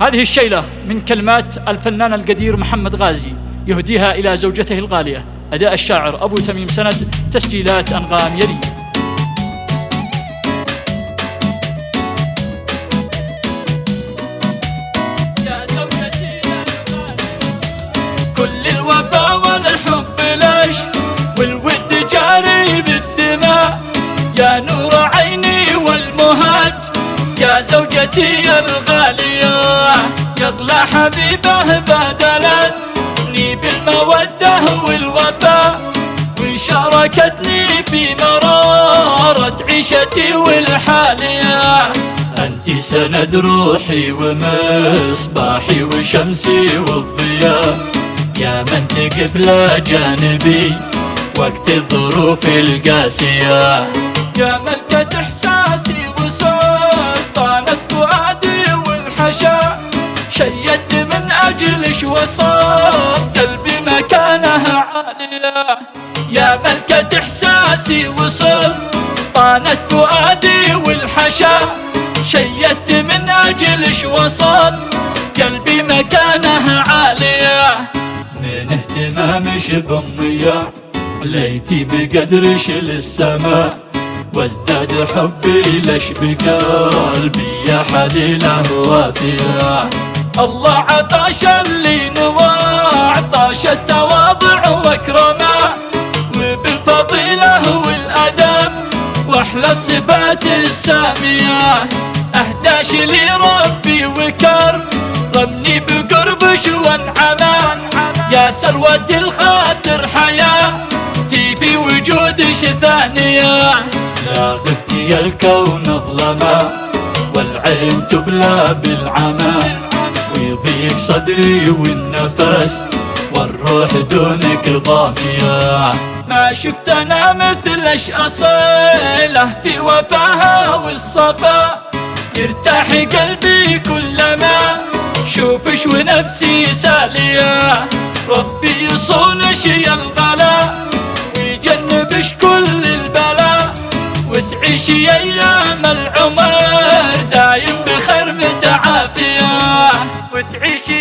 هذه الشيلة من كلمات الفنان القدير محمد غازي يهديها إلى زوجته الغالية. أداء الشاعر أبو تميم سند، تسجيلات أنغام يدي. كل الوفا والحب ليش والود جاري بالدماء، يا نور عيني والمهج يا زوجتي الغالية، يطلع حبيبه بدلتني بالمودة والوفاء، وشاركتني في مرارة عيشتي والحالية. أنت سند روحي ومصباحي وشمسي والضياء، يا من تقف لجانبي وقت الظروف القاسية، يا ملكة إحساسي وسلطانة فؤادي والحشا، شيدت من أجلش وصلت قلبي مكانها عالية، يا ملكة إحساسي وسلطانة فؤادي والحشا، شيدت من أجلش وصلت قلبي مكانها عالية. من اهتمامش بأمي عليتي بقدرش للسماء، وازداد حبي لش بقلبي يا حليله وافيه. الله عطاش اللي نوى عطاش التواضع واكرمه، وبالفضيله والادب واحلى الصفات الساميه، اهداش لي ربي وكرمني بقربش وانعمه، يا سلوة الخاطر حياتي في وجودش ثانية، لا غبتي الكون ظلمة والعين تبلى بالعمى، ويضيق صدري والنفس والروح دونك ضامية، ما شفت انا مثلش اصيله في وفاها والصفا، يرتاح قلبي كلما شوفش ونفسي سالية، ربي يصونش يا الغلا ويجنبش كل البلا، وتعيشي ايام العمر دايم بخير متعافية، وتعيشي